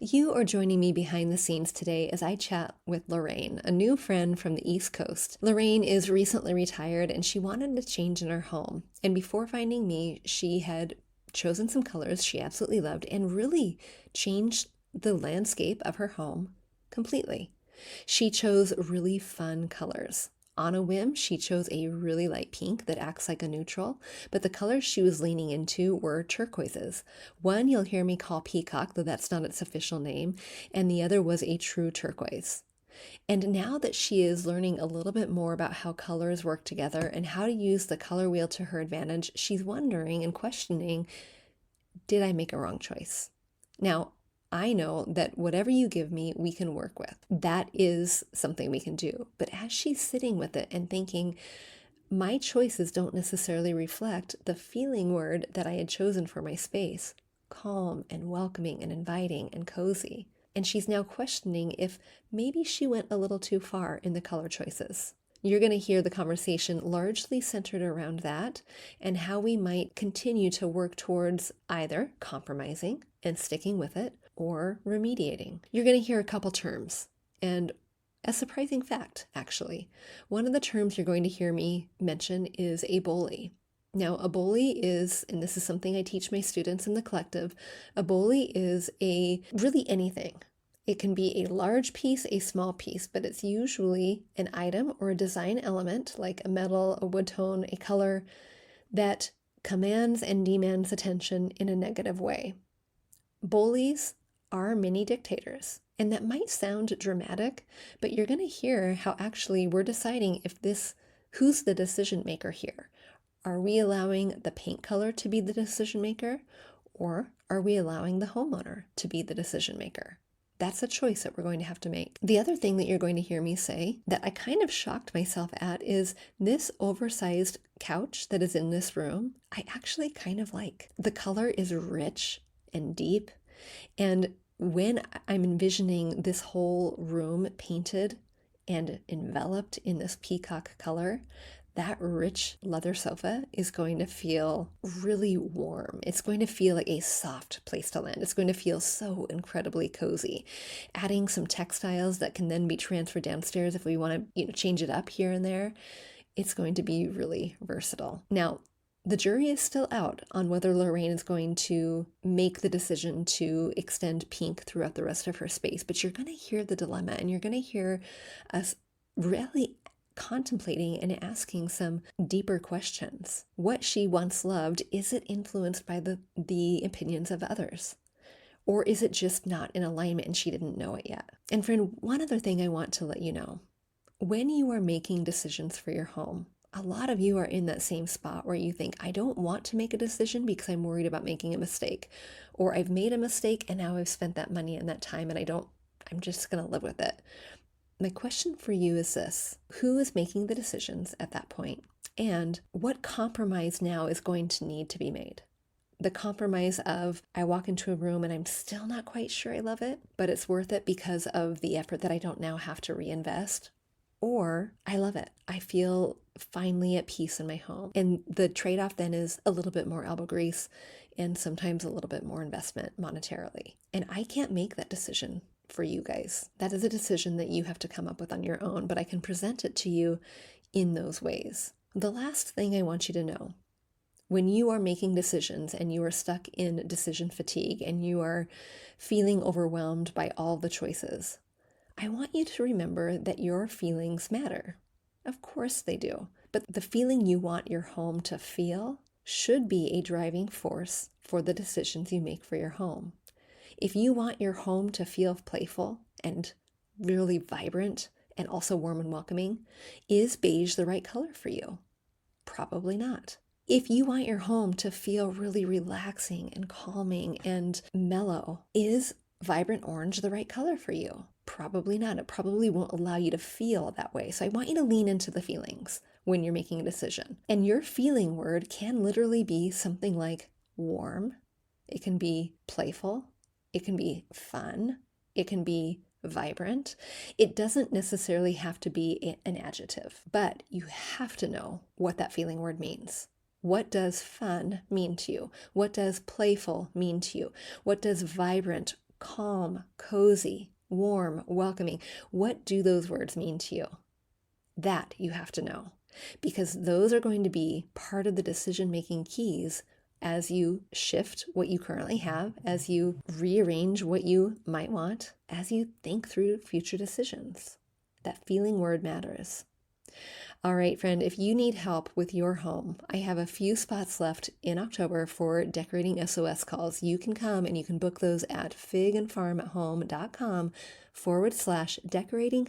You are joining me behind the scenes today as I chat with Loraine, a new friend from the East Coast. Loraine is recently retired and she wanted to change in her home. And before finding me, she had chosen some colors she absolutely loved and really changed the landscape of her home completely. She chose really fun colors. On a whim, she chose a really light pink that acts like a neutral, but the colors she was leaning into were turquoises. One you'll hear me call peacock, though that's not its official name, and the other was a true turquoise. And now that she is learning a little bit more about how colors work together and how to use the color wheel to her advantage, she's wondering and questioning, did I make a wrong choice? Now, I know that whatever you give me, we can work with. That is something we can do. But as she's sitting with it and thinking, my choices don't necessarily reflect the feeling word that I had chosen for my space, calm and welcoming and inviting and cozy. And she's now questioning if maybe she went a little too far in the color choices. You're going to hear the conversation largely centered around that and how we might continue to work towards either compromising and sticking with it or remediating. You're going to hear a couple terms and a surprising fact, actually. One of the terms you're going to hear me mention is a bully. Now, a bully is, and this is something I teach my students in the collective, a bully is a really anything. It can be a large piece, a small piece, but it's usually an item or a design element like a metal, a wood tone, a color that commands and demands attention in a negative way. Bullies are mini dictators, and that might sound dramatic, but you're going to hear how actually we're deciding who's the decision maker here. Are we allowing the paint color to be the decision maker, or are we allowing the homeowner to be the decision maker? That's a choice that we're going to have to make. The other thing that you're going to hear me say that I kind of shocked myself at is this oversized couch that is in this room, I actually kind of like. The color is rich and deep, and when I'm envisioning this whole room painted and enveloped in this peacock color, that rich leather sofa is going to feel really warm. It's going to feel like a soft place to land. It's going to feel so incredibly cozy. Adding some textiles that can then be transferred downstairs if we want to, change it up here and there, it's going to be really versatile. Now, the jury is still out on whether Loraine is going to make the decision to extend pink throughout the rest of her space, but you're going to hear the dilemma and you're going to hear us really contemplating and asking some deeper questions. What she once loved, is it influenced by the opinions of others? Or is it just not in alignment and she didn't know it yet? And friend, one other thing I want to let you know, when you are making decisions for your home, a lot of you are in that same spot where you think, I don't want to make a decision because I'm worried about making a mistake, or I've made a mistake and now I've spent that money and that time and I'm just going to live with it. My question for you is this: who is making the decisions at that point? And what compromise now is going to need to be made? The compromise of, I walk into a room and I'm still not quite sure I love it, but it's worth it because of the effort that I don't now have to reinvest. Or I love it. I feel finally at peace in my home. And the trade-off then is a little bit more elbow grease and sometimes a little bit more investment monetarily. And I can't make that decision for you guys. That is a decision that you have to come up with on your own, but I can present it to you in those ways. The last thing I want you to know, when you are making decisions and you are stuck in decision fatigue and you are feeling overwhelmed by all the choices, I want you to remember that your feelings matter. Of course they do. But the feeling you want your home to feel should be a driving force for the decisions you make for your home. If you want your home to feel playful and really vibrant and also warm and welcoming, is beige the right color for you? Probably not. If you want your home to feel really relaxing and calming and mellow, is vibrant orange the right color for you? Probably not. It probably won't allow you to feel that way. So I want you to lean into the feelings when you're making a decision. And your feeling word can literally be something like warm. It can be playful. It can be fun. It can be vibrant. It doesn't necessarily have to be an adjective, but you have to know what that feeling word means. What does fun mean to you? What does playful mean to you? What does vibrant, calm, cozy, warm, welcoming. What do those words mean to you? That you have to know, because those are going to be part of the decision-making keys as you shift what you currently have, as you rearrange what you might want, as you think through future decisions. That feeling word matters. All right, friend, if you need help with your home, I have a few spots left in October for decorating SOS calls. You can come and you can book those at figandfarmathome.com/decorating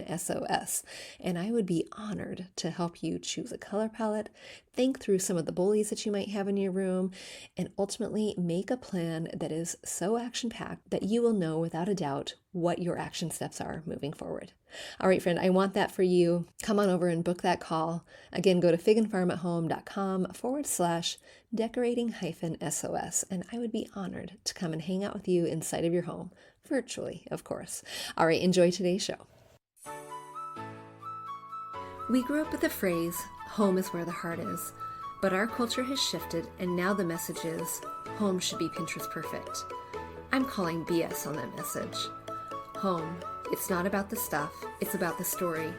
SOS. And I would be honored to help you choose a color palette, think through some of the bullies that you might have in your room, and ultimately make a plan that is so action-packed that you will know without a doubt what your action steps are moving forward. All right, friend, I want that for you. Come on over and book that call. Again, go to figandfarmathome.com/decorating SOS, and I would be honored to come and hang out with you inside of your home, virtually, of course. All right, enjoy today's show. We grew up with the phrase, home is where the heart is, but our culture has shifted, and now the message is, home should be Pinterest perfect. I'm calling BS on that message. Home, it's not about the stuff, it's about the story.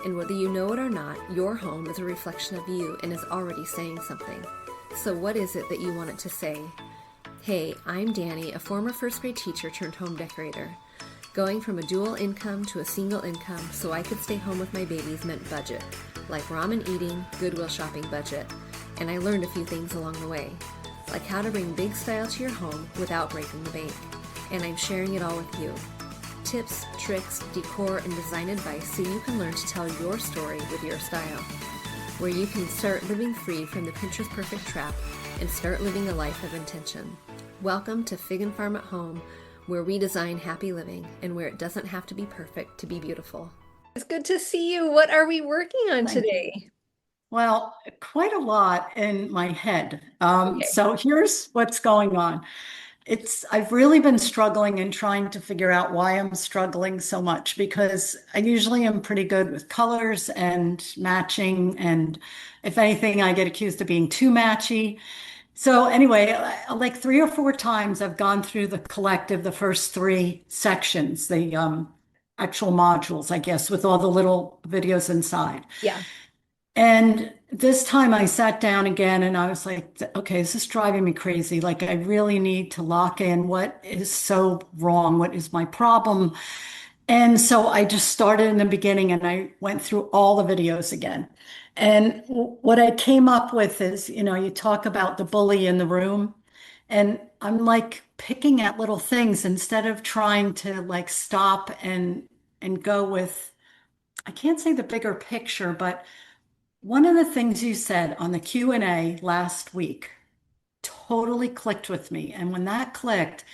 And whether you know it or not, your home is a reflection of you and is already saying something. So what is it that you want it to say? Hey, I'm Danny, a former first grade teacher turned home decorator. Going from a dual income to a single income so I could stay home with my babies meant budget, like ramen eating, Goodwill shopping budget. And I learned a few things along the way, like how to bring big style to your home without breaking the bank. And I'm sharing it all with you. Tips, tricks, decor, and design advice so you can learn to tell your story with your style, where you can start living free from the Pinterest perfect trap and start living a life of intention. Welcome to Fig and Farm at Home, where we design happy living and where it doesn't have to be perfect to be beautiful. It's good to see you. What are we working on Thank you. today? Well, quite a lot in my head. Okay. So here's what's going on. I've really been struggling and trying to figure out why I'm struggling so much because I usually am pretty good with colors and matching. And if anything, I get accused of being too matchy. So anyway, like 3 or 4 times I've gone through the collective, the first three sections, the actual modules, I guess, with all the little videos inside. Yeah. And this time I sat down again and I was like, okay, this is driving me crazy. Like, I really need to lock in what is so wrong. What is my problem? And so I just started in the beginning and I went through all the videos again. And what I came up with is, you talk about the bully in the room, and I'm like picking at little things instead of trying to like stop and go with, I can't say the bigger picture, but one of the things you said on the Q&A last week totally clicked with me. And when that clicked,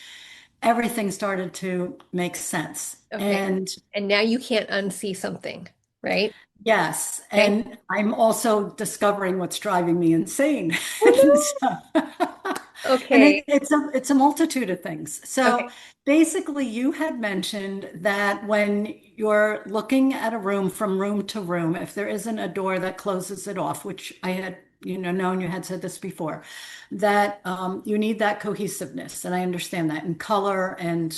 everything started to make sense. Okay. And And now you can't unsee something, right? yes, Okay. and I'm also discovering what's driving me insane. Oh So- no. and Okay. it's a multitude of things. So Okay. basically, you had mentioned that when you're looking at a room from room to room, if there isn't a door that closes it off, which I had, known you had said this before, that you need that cohesiveness, and I understand that in color and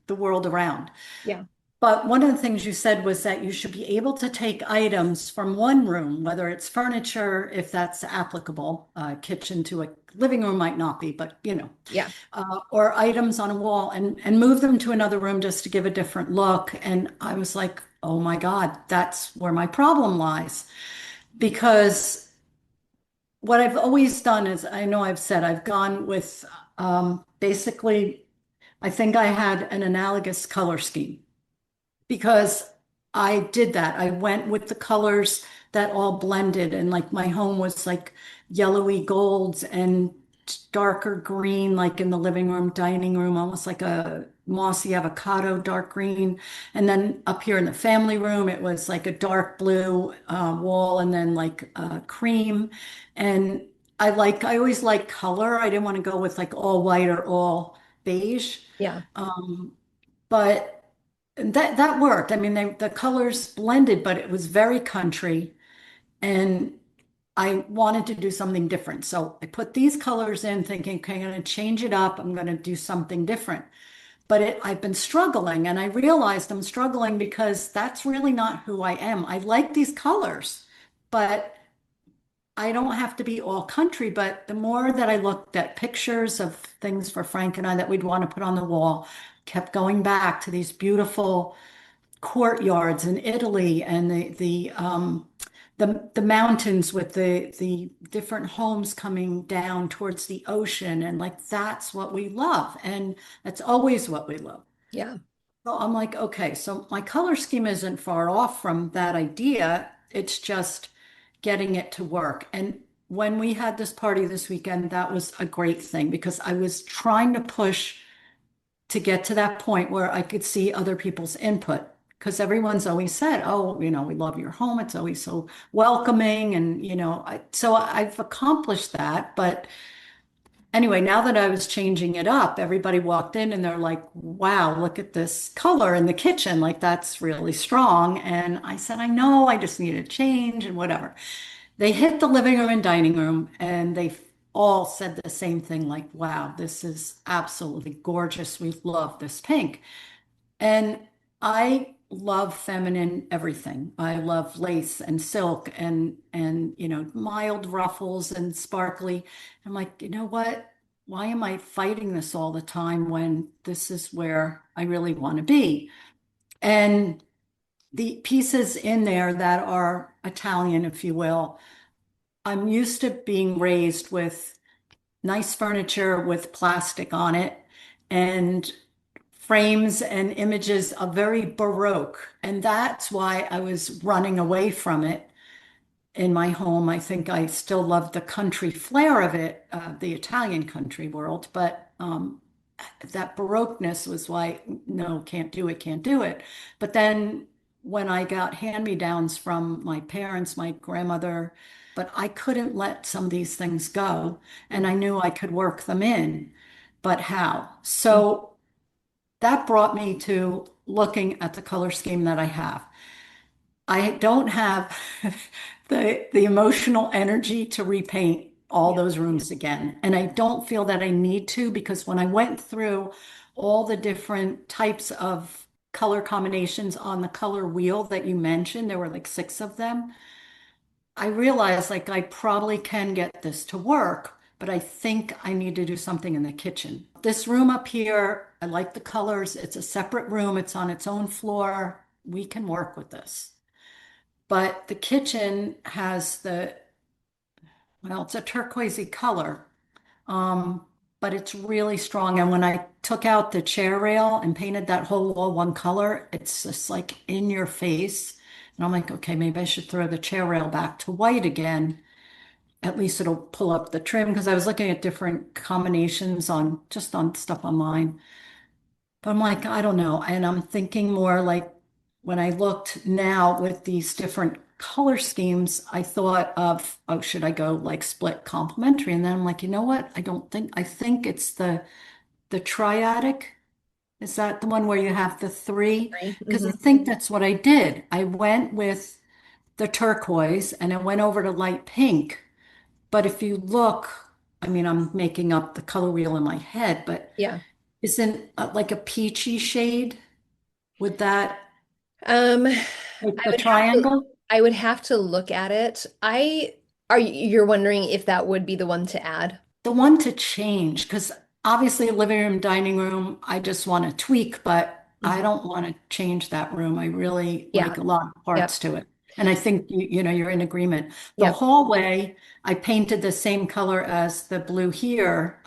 the world around. Yeah. But one of the things you said was that you should be able to take items from one room, whether it's furniture, if that's applicable, kitchen to a living room might not be, but Yeah. or items on a wall and move them to another room just to give a different look. And I was like, oh my God, that's where my problem lies. Because what I've always done is, I know I've said, I've gone with basically, I think I had an analogous color scheme because I did that. I went with the colors that all blended, and like my home was like yellowy golds and darker green, like in the living room, dining room, almost like a mossy avocado, dark green. And then up here in the family room, it was like a dark blue wall and then like cream. And I always like color. I didn't want to go with like all white or all beige. Yeah. But that worked. I mean, the colors blended, but it was very country, and I wanted to do something different. So I put these colors in, thinking, okay, I'm going to change it up. I'm going to do something different. but I've been struggling, and I realized I'm struggling because that's really not who I am. I like these colors, but I don't have to be all country. But the more that I looked at pictures of things for Frank and I that we'd want to put on the wall, kept going back to these beautiful courtyards in Italy and the mountains with the different homes coming down towards the ocean, and like that's what we love, and that's always what we love. Yeah. So I'm like, okay, so my color scheme isn't far off from that idea. It's just getting it to work. And when we had this party this weekend, that was a great thing because I was trying to push to get to that point where I could see other people's input. Because everyone's always said, oh, we love your home. It's always so welcoming. And, so I've accomplished that. But anyway, now that I was changing it up, everybody walked in and they're like, wow, look at this color in the kitchen. Like, that's really strong. And I said, I know, I just need a change and whatever. They hit the living room and dining room and they all said the same thing, like, wow, this is absolutely gorgeous. We love this pink. And I love feminine everything. I love lace and silk and mild ruffles and sparkly. I'm like, you know what? Why am I fighting this all the time when this is where I really want to be? And the pieces in there that are Italian, if you will, I'm used to being raised with nice furniture with plastic on it and frames and images of very Baroque. And that's why I was running away from it in my home. I think I still love the country flair of it, the Italian country world, but that Baroqueness was why, no, can't do it, can't do it. But then when I got hand-me-downs from my parents, my grandmother, but I couldn't let some of these things go, and I knew I could work them in, but how? So that brought me to looking at the color scheme that I have. I don't have the emotional energy to repaint all Yeah. those rooms again. And I don't feel that I need to because when I went through all the different types of color combinations on the color wheel that you mentioned, there were like 6 of them. I realized like I probably can get this to work, but I think I need to do something in the kitchen. This room up here, I like the colors. It's a separate room. It's on its own floor. We can work with this. But the kitchen has well, it's a turquoisey color, um, but it's really strong. And when I took out the chair rail and painted that whole wall one color, it's just like in your face. And I'm like, okay, maybe I should throw the chair rail back to white again. At least it'll pull up the trim because I was looking at different combinations on just on stuff online. But I'm like, I don't know. And I'm thinking more like when I looked now with these different color schemes, I thought of, oh, should I go like split complementary? And then I'm like, you know what? I think it's the triadic. Is that the one where you have the 3? Right. Because I Hmm. think that's what I did. I went with the turquoise and I went over to light pink. But if you look, I mean, I'm making up the color wheel in my head, but Yeah. isn't like a peachy shade? Would that like I the would have to triangle? I would have to look at it. You're wondering if that would be the one to add? The one to change, because obviously living room, dining room, I just want to tweak, but I Mhm. don't want to change that room. I really Yeah. like a lot of Yep. parts to it. And I think you're in agreement. The Yep. hallway, I painted the same color as the blue here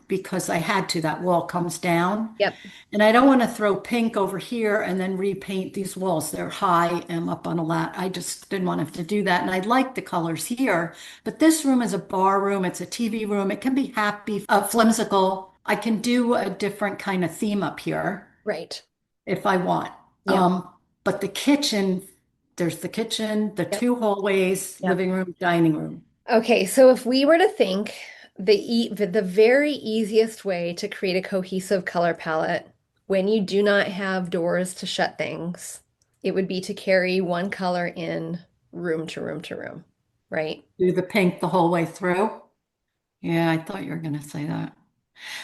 because I had to. That wall comes down. Yep. And I don't want to throw pink over here and then repaint these walls. They're high and up on a lat. I just didn't want to have to do that. And I like the colors here. But this room is a bar room. It's a TV room. It can be happy, flimsical. I can do a different kind of theme up here Right. if I want. Yep. But there's the kitchen, the Yep. 2 hallways, Yep. living room, dining room. Okay, so if we were to think the very easiest way to create a cohesive color palette when you do not have doors to shut things, it would be to carry one color in room to room to room, right? Do the pink the whole way through. Yeah, I thought you were going to say that.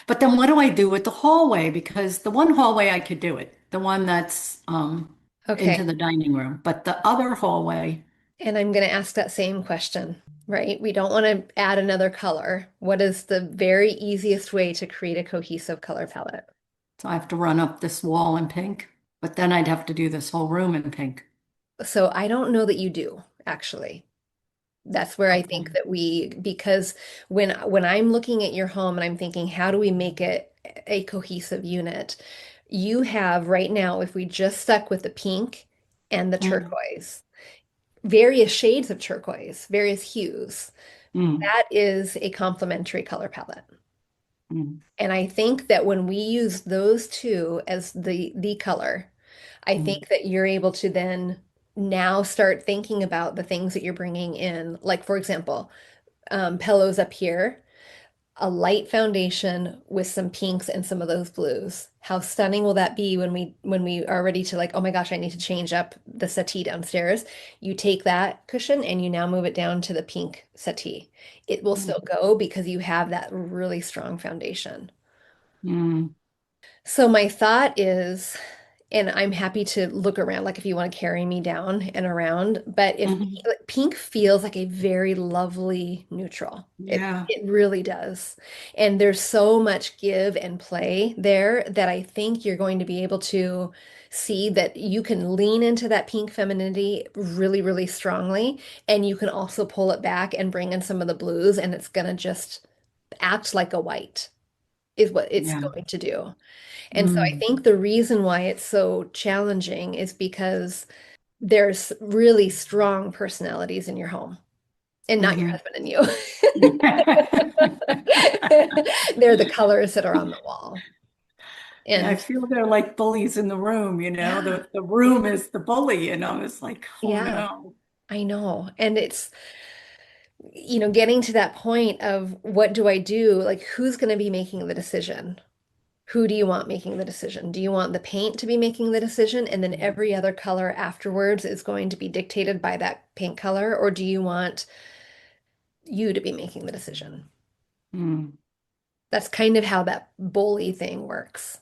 But then what do I do with the hallway? Because the one hallway I could do it, the one that's Okay. into the dining room, but the other hallway, And I'm going to ask that same question, right? We don't want to add another color. What is the very easiest way to create a cohesive color palette? so I have to run up this wall in pink, but then I'd have to do this whole room in pink. So I don't know that you do, actually. That's where I think Okay. that because when I'm looking at your home and I'm thinking, how do we make it a cohesive unit? You have right now, if we just stuck with the pink and the Mm, turquoise, various shades of turquoise, various hues, mm, that is a complementary color palette. mm, And I think that when we use those two as the color, I mm, think that you're able to then now start thinking about the things that you're bringing in. Like, for example, pillows up here, a light foundation with some pinks and some of those blues. How stunning will that be when we are ready to like, oh my gosh, I need to change up the settee downstairs. You take that cushion and you now move it down to the pink settee. It will mm, still go because you have that really strong foundation. mm, So my thought is, and I'm happy to look around, like if you want to carry me down and around, but if mhm. like, pink feels like a very lovely neutral. Yeah, It really does. And there's so much give and play there that I think you're going to be able to see that you can lean into that pink femininity really, really strongly, and you can also pull it back and bring in some of the blues, and it's gonna just act like a white is what it's yeah. going to do. And so I Mm, think the reason why it's so challenging is because there's really strong personalities in your home and not your mhm. husband and you. They're the colors that are on the wall. Yeah, I And feel they're like bullies in the room, you know, yeah, the yeah, room is the bully, and I was like, oh yeah, no. I know. And it's, getting to that point of what do I do? Like, who's going to be making the decision? Who do you want making the decision? Do you want the paint to be making the decision and then every other color afterwards is going to be dictated by that paint color? Or do you want you to be making the decision? Mm. That's kind of how that bully thing works.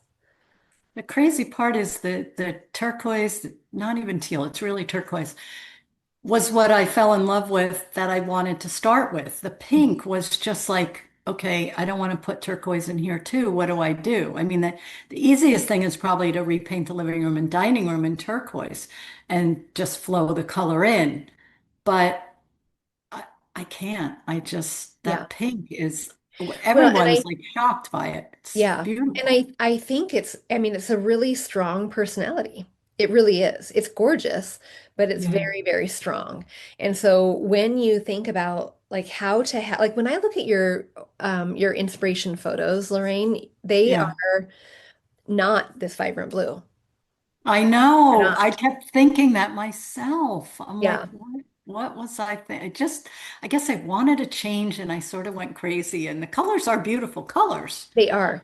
The crazy part is the turquoise, not even teal, it's really turquoise, was what I fell in love with that I wanted to start with. The pink was just like, okay, I don't want to put turquoise in here too. What do I do? I mean, the easiest thing is probably to repaint the living room and dining room in turquoise and just flow the color in. But I, I can't. I just, Yeah. that pink is, Well, and everyone's like shocked by it. It's yeah. And beautiful. I think it's a really strong personality. It really is. It's gorgeous, but it's Yeah. very, very strong. And so when you think about like how to have like when I look at your inspiration photos, Lorraine, they Yeah. are not this vibrant blue. I They're know. I not. kept thinking that myself. I'm Yeah, like, what was I thinking? I guess I wanted a change and I sort of went crazy. And the colors are beautiful colors, they are.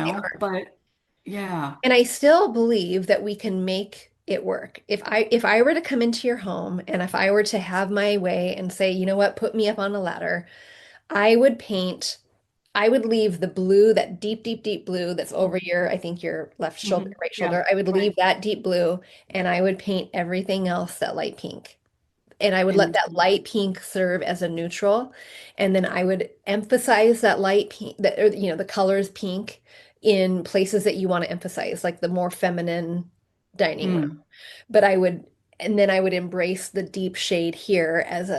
They are. but yeah, And I still believe that we can make it work. If I were to come into your home and if I were to have my way and say, you know what, put me up on a ladder, I would paint, I would leave the blue, that deep, deep, deep blue that's over your, I think your left shoulder, mhm, right yeah, shoulder. I would leave right. that deep blue and I would paint everything else that light pink. And I would let And that light pink serve as a neutral. And then I would emphasize that light pink, the colors pink in places that you want to emphasize, like the more feminine dining room. mm, But I would, and then I would embrace the deep shade here as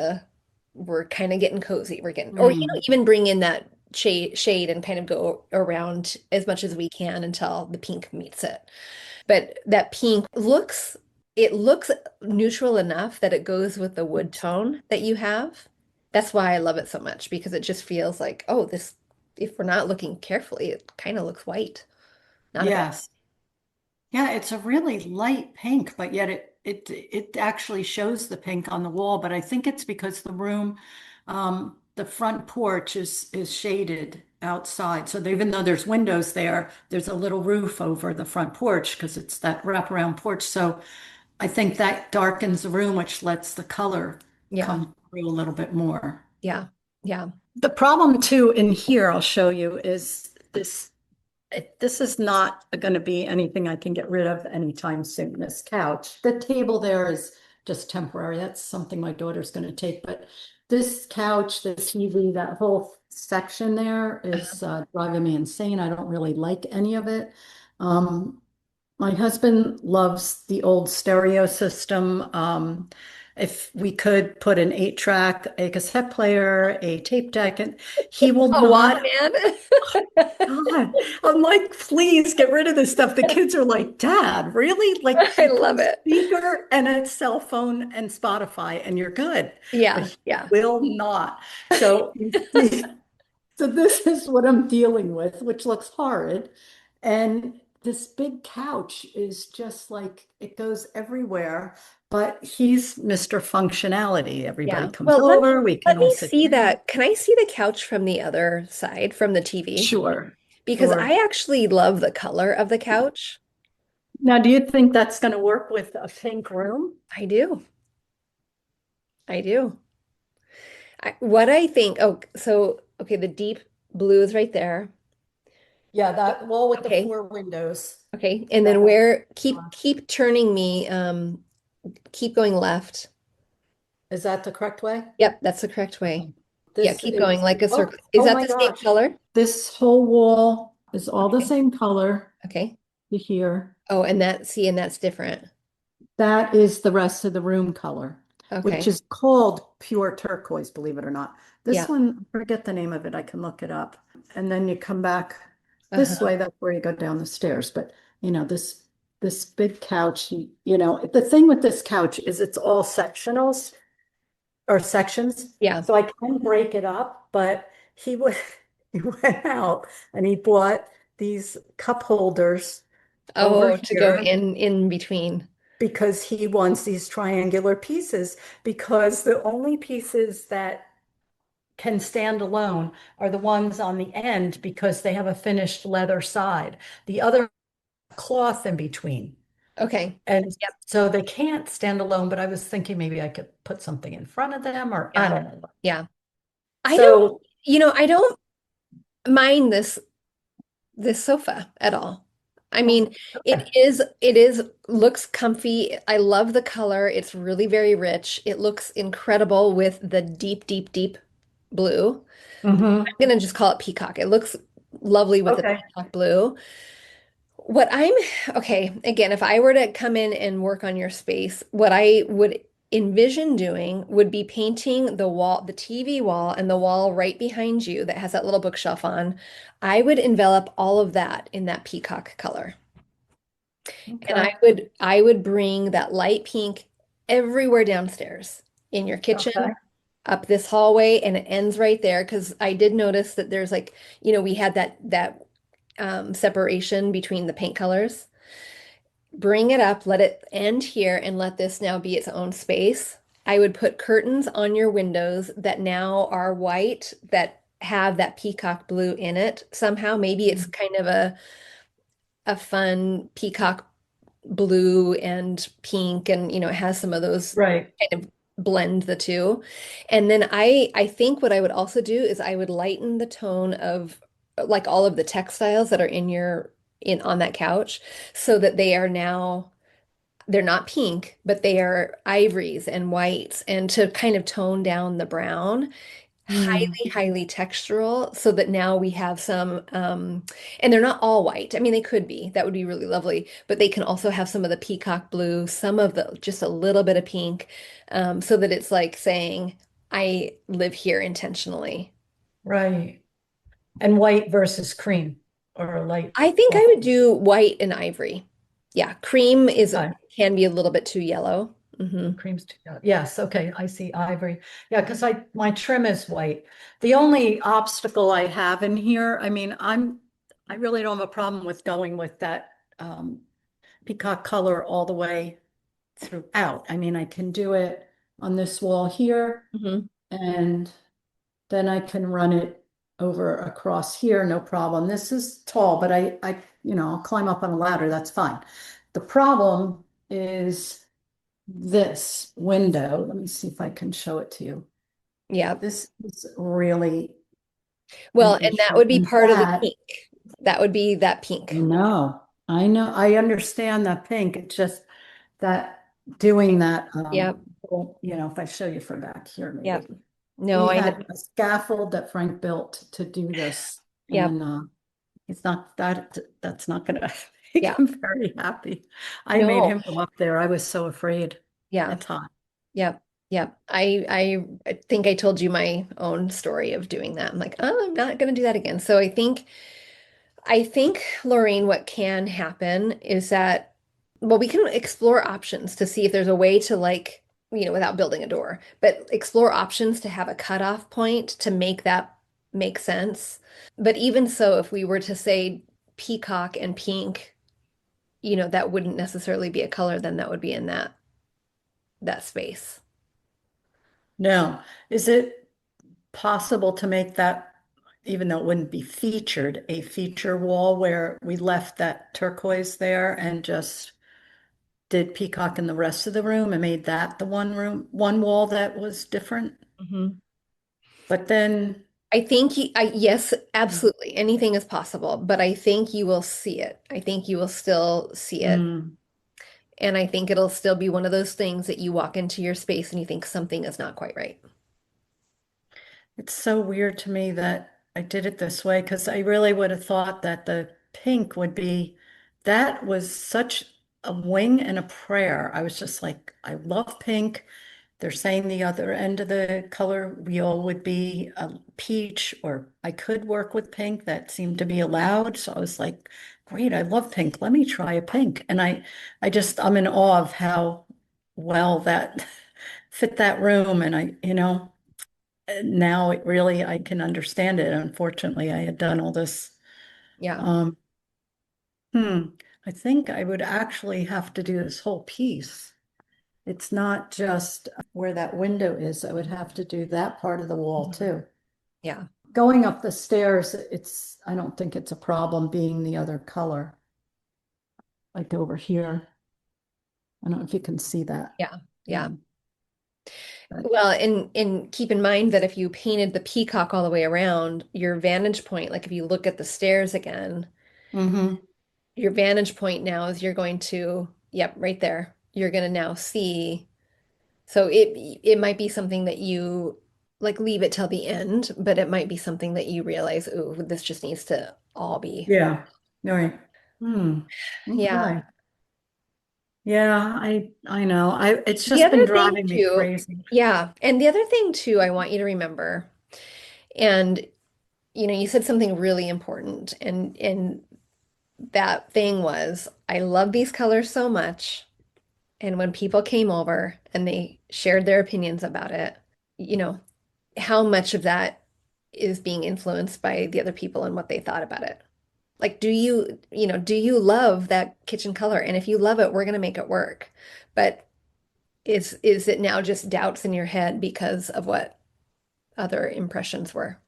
we're kind of getting cozy. We're getting, or mm, even bring in that shade and kind of go around as much as we can until the pink meets it. But that pink it looks neutral enough that it goes with the wood tone that you have. That's why I love it so much because it just feels like, oh, this, if we're not looking carefully, it kind of looks white. Not a bad. yes. Yeah, it's a really light pink, but yet it actually shows the pink on the wall. But I think it's because the room, the front porch is shaded outside. So even though there's windows there, there's a little roof over the front porch because it's that wraparound porch. So I think that darkens the room, which lets the color Yeah. come through a little bit more. Yeah. Yeah. The problem too in here, I'll show you, is this is not going to be anything I can get rid of anytime soon, this couch. The table there is just temporary. That's something my daughter's going to take. But this couch, the TV, that whole section there is driving me insane. I don't really like any of it. Um, my husband loves the old stereo system. If we could put an 8-track, a cassette player, a tape deck, and he will A not. Walkman. God, I'm like, please get rid of this stuff. The kids are like, Dad, really? Like, I you put love a it. speaker and a cell phone and Spotify, and you're good. But Yeah, he yeah, will not. So, so this is what I'm dealing with, which looks horrid. And this big couch is just like it goes everywhere. But he's Mr. Functionality. Everybody yeah. comes Well, over, we can let all me sit see down. that. Can I see the couch from the other side, from the TV? Sure, Because sure. I actually love the color of the couch. Now, do you think that's going to work with a pink room? I do. I do. What I think, oh, so okay, the deep blue is right there. Yeah, that wall with the Okay. 4 windows. Okay. And then That, where keep turning me, keep going left. is that the correct way? Yep, that's the correct way. Yeah, This keep going is, like a oh, circle. Is oh that my the same gosh. color? This whole wall is all the Okay. same color Okay. to here. Oh, and and that's different. That is the rest of the room color, which Okay. is called pure turquoise, believe it or not. This Yeah. one, forget the name of it. I can look it up. And then you come back this Uh-huh. way. That's where you go down the stairs. But this big couch, the thing with this couch is it's all sectionals or sections. Yeah. So I can break it up, but he would he went out and he bought these cup holders over Oh, to go here in between. because he wants these triangular pieces because the only pieces that can stand alone are the ones on the end because they have a finished leather side. The other cloth in between. Okay. And Yep. so they can't stand alone, but I was thinking maybe I could put something in front of them or I Yeah. don't know. Yeah. I don't, So, I don't mind this sofa at all. I oh, mean, okay. it is looks comfy. I love the color. It's really very rich. It looks incredible with the deep, deep, deep blue. Hmm. I'm gonna just call it peacock. It looks lovely with the Okay. peacock blue. What I'm, okay, again, if I were to come in and work on your space, what I would envision doing would be painting the wall, the TV wall, and the wall right behind you that has that little bookshelf on. I would envelop all of that in that peacock color. And Okay. I would bring that light pink everywhere downstairs in your kitchen, Okay. up this hallway, and it ends right there because I did notice that there's like, we had that separation between the paint colors. Bring it up, let it end here, and let this now be its own space. I would put curtains on your windows that now are white that have that peacock blue in it somehow. Maybe it's kind of a fun peacock blue and pink, and it has some of those Right. kind of blend the two. And then I think what I would also do is I would lighten the tone of like all of the textiles that are in on that couch so that they're not pink, but they are ivories and whites, and to kind of tone down the brown, Mm, highly, highly textural, so that now we have and they're not all white. I mean, they could be, that would be really lovely, but they can also have some of the peacock blue, some of the, just a little bit of pink, so that it's like saying, I live here intentionally. right. And white versus cream or a light I think I off. would do white and ivory. Yeah, cream Okay. can be a little bit too yellow. Creams together. Yes, okay, I see ivory. Yeah, because my trim is white. The only obstacle I have in here, I mean, I really don't have a problem with going with that peacock color all the way throughout. I mean, I can do it on this wall here, hmm and then I can run it over across here, no problem. This is tall, but I'll climb up on a ladder, that's fine. The problem is this window. Let me see if I can show it to you. Yeah. This is really an Well, and that issue. would be And part of the that, kink. That would be that pink. No, I know, I understand that pink. It's just that doing that, Yep. well, if I show you from back here, Yep. maybe. No, We I know. had a scaffold that Frank built to do this, Yep. and it's not that's not gonna make Yeah. him very happy. I made No. him go up there. I was so afraid. Yeah. It's hot. Yep. Yep. I think I told you my own story of doing that. I'm like, oh, I'm not going to do that again. So I think, Loraine, what can happen is that, well, we can explore options to see if there's a way to like, without building a door, but explore options to have a cutoff point to make that make sense. But even so, if we were to say peacock and pink, that wouldn't necessarily be a color, then that would be in that space. Now, is it possible to make that, even though it wouldn't be featured, a feature wall where we left that turquoise there and just did peacock in the rest of the room and made that the one wall that was different? Mhm. But then, I think yes, absolutely. Anything is possible, but I think you will see it. I think you will still see it. mm, And I think it'll still be one of those things that you walk into your space and you think something is not quite right. it's so weird to me that I did it this way because I really would have thought that the pink would be, that was such a wing and a prayer. I was just like, I love pink. They're saying the other end of the color wheel would be a peach, or I could work with pink. That seemed to be allowed. So I was like, great, I love pink. Let me try a pink. And I'm in awe of how well that fit that room. And now I can understand it. Unfortunately, I had done all this. Yeah. Um, hmm, I think I would actually have to do this whole piece. It's not just where that window is. I would have to do that part of the wall Mhm. too. Yeah. Going up the stairs, I don't think it's a problem being the other color, like over here. I don't know if you can see that. Yeah. Yeah. Um, but, Well, and keep in mind that if you painted the peacock all the way around, your vantage point, like if you look at the stairs again, mhm. your vantage point now is you're going to, yep, right there. You're going to now see. So it might be something that you like leave it till the end, but it might be something that you realize, ooh, this just needs to all be. Yeah. All right. Hmm. Yeah. Okay. Yeah, I know. It's The just been other thing driving me too, crazy. yeah, and the other thing too, I want you to remember, and you said something really important, and that thing was, I love these colors so much, and when people came over and they shared their opinions about it, you know, how much of that is being influenced by the other people and what they thought about it. Like, do you love that kitchen color? And if you love it, we're going to make it work. But is it now just doubts in your head because of what other impressions were?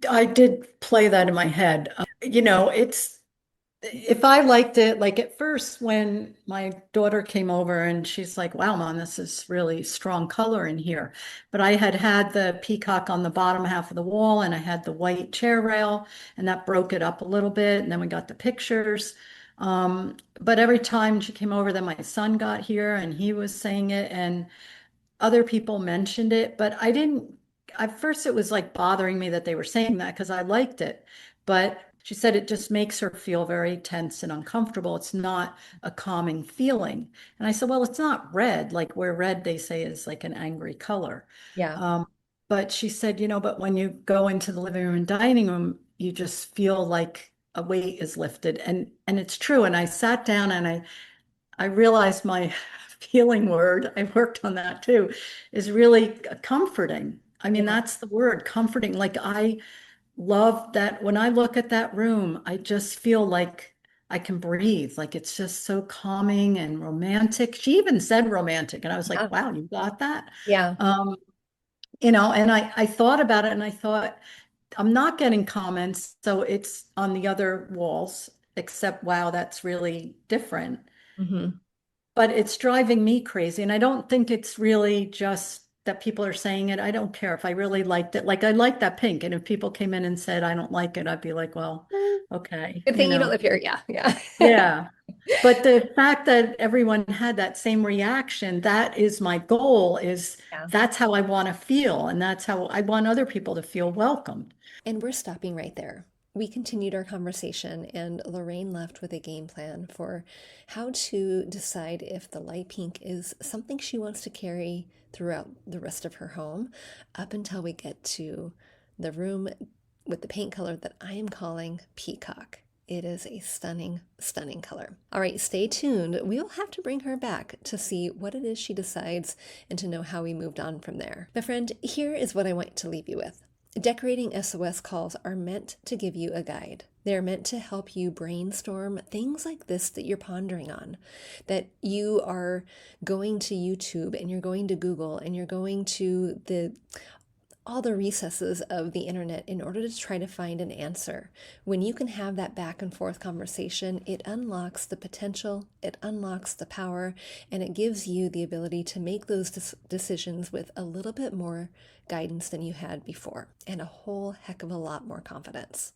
I did play that in my head. It's if I liked it, like at first when my daughter came over and she's like, wow, Mom, this is really strong color in here. But I had the peacock on the bottom half of the wall and I had the white chair rail and that broke it up a little bit. And then we got the pictures. But every time she came over, then my son got here and he was saying it. And other people mentioned it, but I didn't. At first, it was like bothering me that they were saying that because I liked it. But she said it just makes her feel very tense and uncomfortable. It's not a calming feeling. And I said, well, it's not red, like where red they say is like an angry color. Yeah. Um, but she said, but when you go into the living room and dining room, you just feel like a weight is lifted. And it's true. And I sat down and I realized my feeling word, I worked on that too, is really comforting. I mean, Yeah. that's the word, comforting. Like I love that when I look at that room, I just feel like I can breathe. Like it's just so calming and romantic. She even said romantic, and I was Yeah. like, wow, you got that? Yeah. Um, and I thought about it and I thought, I'm not getting comments, so it's on the other walls, except wow, that's really different. Hmm. But it's driving me crazy. And I don't think it's really just that people are saying it. I don't care if I really liked it. Like I like that pink. And if people came in and said, I don't like it, I'd be like, well, Okay, Good thing you don't live here. Yeah, yeah. yeah. But the fact that everyone had that same reaction, that is my goal, is Yeah. that's how I want to feel. And that's how I want other people to feel welcomed. And we're stopping right there. We continued our conversation, and Loraine left with a game plan for how to decide if the light pink is something she wants to carry throughout the rest of her home, up until we get to the room with the paint color that I am calling peacock. It is a stunning, stunning color. All right, stay tuned. We will have to bring her back to see what it is she decides and to know how we moved on from there. My friend, here is what I want to leave you with. Decorating SOS calls are meant to give you a guide. They're meant to help you brainstorm things like this that you're pondering on, that you are going to YouTube and you're going to Google and you're going to all the recesses of the internet in order to try to find an answer. When you can have that back and forth conversation, it unlocks the potential, it unlocks the power, and it gives you the ability to make those decisions with a little bit more guidance than you had before, and a whole heck of a lot more confidence.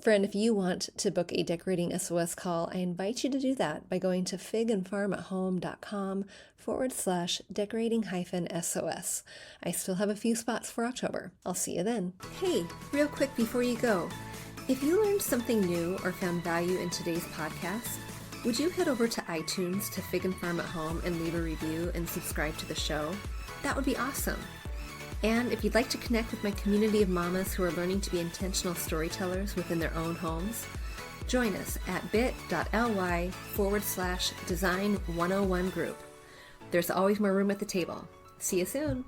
Friend, if you want to book a decorating SOS call, I invite you to do that by going to figandfarmathome.com/decorating-SOS. I still have a few spots for October. I'll see you then. Hey, real quick before you go, if you learned something new or found value in today's podcast, would you head over to iTunes to Fig and Farm at Home and leave a review and subscribe to the show? That would be awesome. And if you'd like to connect with my community of mamas who are learning to be intentional storytellers within their own homes, join us at bit.ly/design101 group. There's always more room at the table. See you soon.